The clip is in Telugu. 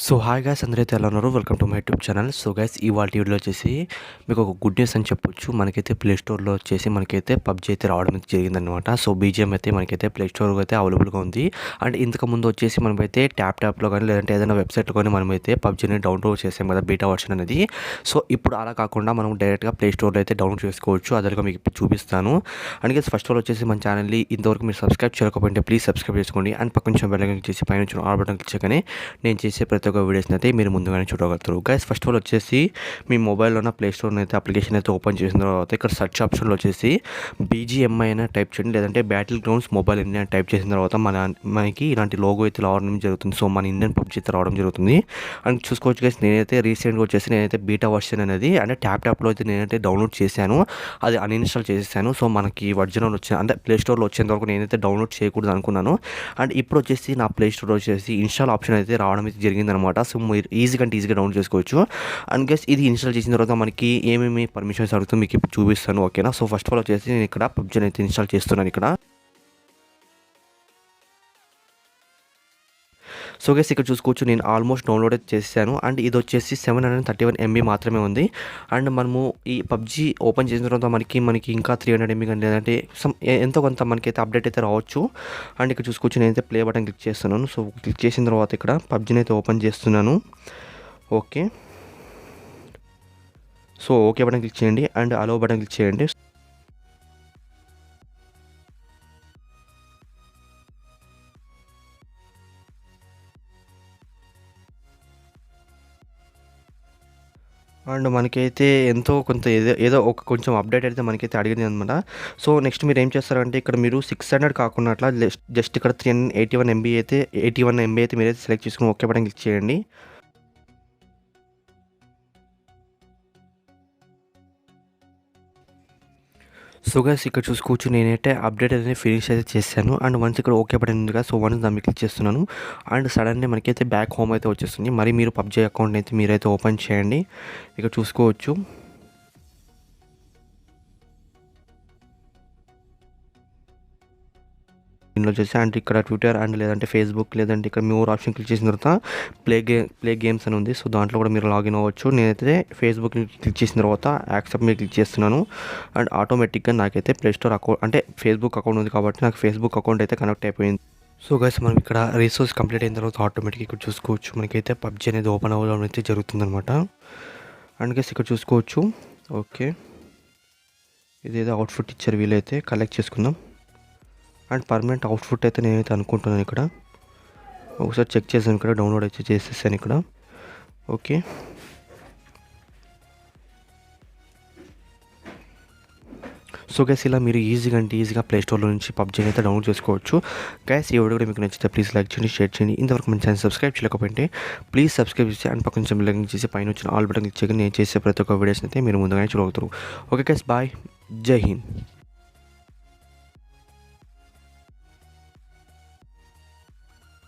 సో హాయ్ గైస్ అందరైతే ఎలా ఉన్నారు? Welcome to my YouTube channel. So guys ఇవాళ వీడియోలో వచ్చేసి మీకు ఒక గుడ్ న్యూస్ అని చెప్పొచ్చు. మనకైతే ప్లే స్టోర్లో వచ్చేసి మనకైతే పబ్జీ అయితే రావడం అయితే జరిగిందనమాట. సో బీజిఎం అయితే మనకైతే ప్లే స్టోర్లో అయితే అవైలబుల్గా ఉంది. అండ్ ఇంతకుముందు వచ్చేసి మనమైతే ట్యాప్లో కానీ లేదంటే ఏదైనా వెబ్సైట్లో కానీ మనమైతే పబ్జీని డౌన్లోడ్ చేసాం కదా, బీటా వర్షన్ అనేది. సో ఇప్పుడు అలా కాకుండా మనం డైరెక్ట్గా ప్లే స్టోర్లో అయితే డౌన్లోడ్ చేసుకోవచ్చు. అదొక మీకు ఇప్పుడు చూపిస్తాను. And guys first of all వచ్చేసి మన ఛానల్ని ఇంతవరకు మీరు సబ్స్క్రైబ్ చేయకపోతే ప్లీజ్ సబ్స్క్రైబ్ చేసుకోండి. అండ్ పక్కన కొంచెం బెల్ ఐకాన్ చేసి పైన ఆల్ బటన్ క్లిక్ చేయగానే నేను చేసే ప్రతి ఒక్క వీడియోస్ని అయితే మీరు ముందుగానే చూడగలుగుతారు. గైస్ ఫస్ట్ ఆఫ్ ఆల్ వచ్చేసి మీ మొబైల్లో ఉన్న ప్లే స్టోర్ని అయితే అప్లికేషన్ అయితే ఓపెన్ చేసిన తర్వాత ఇక్కడ సెర్చ్ ఆప్షన్లో వచ్చేసి BGMI అయినా టైప్ చేయండి, లేదంటే battle grounds mobile India type చేసిన తర్వాత మనకి ఇలాంటి లోగో అయితే రావడం జరుగుతుంది. సో మన ఇండియన్ పబ్జీ అయితే రావడం జరుగుతుంది. అండ్ చూసుకోవచ్చు గైస్, నేనైతే రీసెంట్గా వచ్చేసి నేనైతే బీటా వర్షన్ అనేది అంటే ట్యాప్లో అయితే నేనైతే డౌన్లోడ్ చేశాను. అది అన్ఇన్స్టాల్ చేసేసాను. సో మనకి ఒరిజినల్ వచ్చిన అంటే ప్లే స్టోర్లో వచ్చేంత వరకు నేనైతే డౌన్లోడ్ చేయకూడదు అనుకున్నాను. అండ్ ఇప్పుడు వచ్చేసి నా ప్లే స్టోర్లో వచ్చేసి ఇన్స్టాల్ ఆప్షన్ అయితే రావడం అయితే జరిగిందనమాట. సో మీరు ఈజీగా డౌన్లోడ్ చేసుకోవచ్చు. అండ్ గైస్ ఇది ఇన్స్టాల్ చేసిన తర్వాత మనకి ఏమేమి పర్మిషన్స్ అడుగుతుందో మీకు ఇప్పుడు చూపిస్తాను, ఓకేనా? సో ఫస్ట్ ఆఫ్ ఆల్ వచ్చేసి నేను ఇక్కడ పబ్జీని అయితే ఇన్స్టాల్ చేస్తున్నాను ఇక్కడ. సో గైస్ ఇక్కడ చూసుకోవచ్చు, నేను ఆల్మోస్ట్ డౌన్లోడ్ అయితే చేశాను. అండ్ ఇది వచ్చేసి 731 MB మాత్రమే ఉంది. అండ్ మనము ఈ పబ్జీ ఓపెన్ చేసిన తర్వాత మనకి ఇంకా 300 MB కానీ లేదంటే ఎంతో కొంత మనకైతే అప్డేట్ అయితే రావచ్చు. అండ్ ఇక్కడ చూసుకోవచ్చు, నేనైతే ప్లే బటన్ క్లిక్ చేస్తున్నాను. సో క్లిక్ చేసిన తర్వాత ఇక్కడ పబ్జీని అయితే ఓపెన్ చేస్తున్నాను. Okay, so okay button click చేయండి అండ్ అలో బటన్ క్లిక్ చేయండి. అండ్ మనకైతే ఎంతో కొంత ఏదో ఒక కొంచెం అప్డేట్ అయితే మనకైతే అడిగింది అనమాట. సో నెక్స్ట్ మీరు ఏం చేస్తారంటే ఇక్కడ మీరు 600 కాకుండా అట్లా జస్ట్ ఇక్కడ 81 MB అయితే మీరైతే సెలెక్ట్ చేసుకుని ఓకే బటన్ క్లిక్ చేయండి. సో గైస్ ఇక్కడ చూసుకోవచ్చు, నేనైతే అప్డేట్ అయితే ఫినిష్ అయితే చేశాను. అండ్ వన్స్ ఇక్కడ ఓకే బటన్ ఉంది కదా, సో వన్స్ దాన్ని క్లిక్ చేస్తున్నాను. అండ్ సడన్లీ మనకైతే బ్యాక్ హోమ్ అయితే వచ్చేస్తుంది. మరి మీరు పబ్జీ అకౌంట్ అయితే మీరైతే ఓపెన్ చేయండి. ఇక్కడ చూసుకోవచ్చు, దీనిలో వచ్చేసి అండ్ ఇక్కడ ట్విట్టర్ అండ్ లేదంటే ఫేస్బుక్ లేదంటే ఇక్కడ మోర్ ఆప్షన్ క్లిక్ చేసిన తర్వాత ప్లే గేమ్స్ అని ఉంది. సో దాంట్లో కూడా మీరు లాగిన్ అవ్వచ్చు. నేనైతే ఫేస్బుక్ క్లిక్ చేసిన తర్వాత యాక్సెప్ట్ మీద క్లిక్ చేస్తున్నాను. అండ్ ఆటోమేటిక్గా నాకైతే ప్లే స్టోర్ అకౌంట్ అంటే ఫేస్బుక్ అకౌంట్ ఉంది కాబట్టి నాకు ఫేస్బుక్ అకౌంట్ అయితే కనెక్ట్ అయిపోయింది. సో గైస్ మనం ఇక్కడ రీసోర్స్ కంప్లీట్ అయిన తర్వాత ఆటోమేటిక్గా ఇక్కడ చూసుకోవచ్చు, మనకైతే పబ్జీ అనేది ఓపెన్ అవ్వడం అయితే జరుగుతుందనమాట. అండ్ గైస్ ఇక్కడ చూసుకోవచ్చు, ఓకే ఇదేదో అవుట్ఫిట్ ఇచ్చారు, వీలైతే కలెక్ట్ చేసుకుందాం. అండ్ పర్మనెంట్ అవుట్ఫుట్ అయితే నేనైతే అనుకుంటున్నాను. ఇక్కడ ఒకసారి చెక్ చేశాను, ఇక్కడ డౌన్లోడ్ అయితే చేసేసాను ఇక్కడ. ఓకే, సో గైస్ ఇలా మీరు ఈజీగా ప్లే స్టోర్లో నుంచి పబ్జీని అయితే డౌన్లోడ్ చేసుకోవచ్చు. గైస్ ఈ వీడియో కూడా మీకు నచ్చితే ప్లీజ్ లైక్ చేయండి, షేర్ చేయండి. ఇంతవరకు మన ఛానల్ సబ్స్క్రైబ్ చేయకపోతే ప్లీజ్ సబ్స్క్రైబ్ చేసి అండ్ పక్కన కొంచెం లైక్ చేసి పైన వచ్చిన ఆల్ బటన్ క్లిక్ చేయగా నేను చేసే ప్రతి ఒక్క వీడియోస్ అయితే మీరు ముందుగానే చూడగలుగుతారు. ఓకే గైస్, బాయ్, జై హింద్.